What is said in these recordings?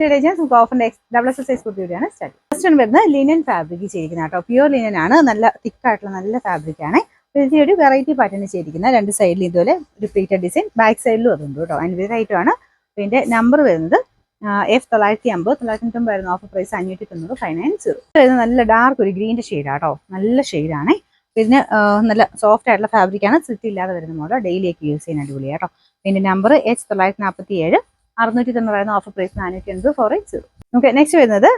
ഓഫറിന്റെ double size കുർത്തിയാണ് start. First one വരുന്നത് linen fabric ചെയ്തിരിക്കുന്ന കേട്ടോ. പ്യൂർ ലിനൻ ആണ്, നല്ല തിക്കായിട്ടുള്ള നല്ല ഫാബ്രിക് ആണ്. ഒരു വെറൈറ്റി പാറ്റേൺ ചെയ്തിരിക്കുന്ന രണ്ട് സൈഡിൽ ഇതുപോലെ ഒരു പ്ലീറ്റഡ് ഡിസൈൻ, ബാക്ക് സൈഡിലും അതുണ്ട് കേട്ടോ. അതിന് റൈറ്റുമാണ്. പിന്നെ നമ്പർ വരുന്നത് F950, 950 വരുന്ന ഓഫർ പ്രൈസ് 590, 590. നല്ല ഡാർക്ക് ഒരു ഗ്രീൻ്റെ ഷെയ്ഡാട്ടോ, നല്ല ഷെയ്ഡാണേ. പിന്നെ നല്ല സോഫ്റ്റ് ആയിട്ടുള്ള ഫാബ്രിക് ആണ്, സ്ലിറ്റ് ഇല്ലാതെ വരുന്ന മോഡൽ, ഡെയിലിയൊക്കെ യൂസ് ചെയ്യാൻ അടിപൊളിയാട്ടോ. പിന്നെ നമ്പർ H947, 690 വരുന്ന ഓഫർ പ്രൈസ് 480, 480. ഓക്കെ, നെക്സ്റ്റ് വരുന്നത്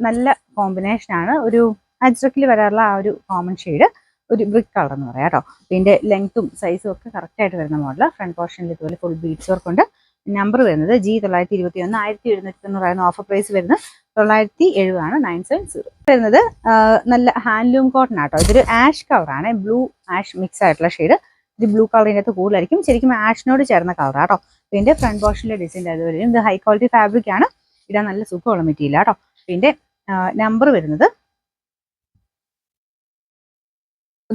നല്ല കോമ്പിനേഷൻ ആണ്, ഒരു അജ്രക്കിൽ വരാറുള്ള ആ ഒരു കോമൺ ഷെയ്ഡ്, ഒരു ബ്രിക്ക് കളർ എന്ന് പറയാം കേട്ടോ. പിന്നെ ലെങ്ത്തും സൈസും ഒക്കെ കറക്റ്റ് ആയിട്ട് വരുന്ന മോഡൽ. ഫ്രണ്ട് പോർഷനിൽ ഇതുപോലെ ഫുൾ ബീഡ്സ് വർക്ക് ഉണ്ട്. നമ്പർ വരുന്നത് G921, 1790 ആയിരുന്നു. ഓഫർ പ്രൈസ് വരുന്നത് 970 ആണ്, 970. വരുന്നത് നല്ല ഹാൻഡ്ലൂം കോട്ടൺ ആട്ടോ. ഇതൊരു ആഷ് കളറാണ്, ബ്ലൂ ആഷ് മിക്സ് ആയിട്ടുള്ള ഷെയ്ഡ്. ഇത് ബ്ലൂ കളറിൻ്റെ അകത്ത് കൂടുതലായിരിക്കും, ശരിക്കും ആഷിനോട് ചേർന്ന കളറാട്ടോ. പിന്നെ ഫ്രണ്ട് പോർഷനിലെ ഡിസൈൻ അതുപോലെ ഇത് ഹൈ ക്വാളിറ്റി ഫാബ്രിക് ആണ്, ഇടാൻ നല്ല സുഖമുള്ള മെറ്റീരിയൽ ആട്ടോ. പിന്നെ നമ്പർ വരുന്നത്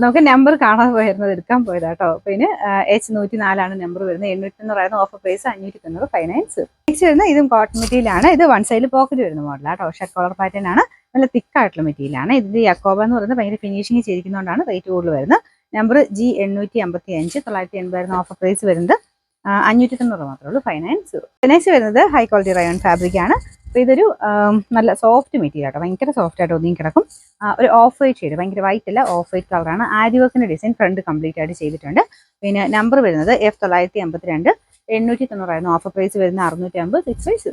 നമുക്ക് നമ്പർ കാണാൻ പോയിരുന്നത് എടുക്കാൻ പോയതാട്ടോ. പിന്നെ H104 നമ്പർ വരുന്നത്, 890 ഓഫർ പ്രൈസ് 590, 590. നെക്സ്റ്റ് വരുന്നത് ഇതും കോട്ടൺ മെറ്റീരിയൽ ആണ്. ഇത് വൺ സൈഡിൽ പോക്കറ്റ് വരുന്ന മോഡലാട്ടോ. ഷർട്ട് കോളർ പാറ്റേൺ ആണ്, നല്ല തിക്ക് ആയിട്ടുള്ള മെറ്റീരിയൽ ആണ്. ഇത് യക്കോബ എന്ന് പറയുന്നത് ഭയങ്കര ഫിനിഷിങ് ചെയ്തിരിക്കുന്നതുകൊണ്ടാണ് റേറ്റ് കൂടുതൽ വരുന്നത്. നമ്പർ G855, 980 വരുന്ന ഓഫർ പ്രൈസ് വരുന്നത് 590 മാത്രമേ ഉള്ളൂ, 590. നെക്സ്റ്റ് വരുന്നത് ഹൈ ക്വാളിറ്റി റയോൺ ഫാബ്രിക് ആണ്. അപ്പോൾ ഇതൊരു നല്ല സോഫ്റ്റ് മെറ്റീരിയൽ ആട്ടോ, ഭയങ്കര സോഫ്റ്റ് ആയിട്ട് ഒതുങ്ങി കിടക്കും. ഒരു ഓഫ് വൈറ്റ് ഷെയ്ഡ്, ഭയങ്കര വൈറ്റ് അല്ല, ഓഫ് വൈറ്റ് കളറാണ്. ആരി വർക്കിന്റെ ഡിസൈൻ ഫ്രണ്ട് കംപ്ലീറ്റ് ആയിട്ട് ചെയ്തിട്ടുണ്ട്. പിന്നെ നമ്പർ വരുന്നത് F952, 890 ആയിരുന്നു. ഓഫർ പ്രൈസ് വരുന്നത് 650, 650.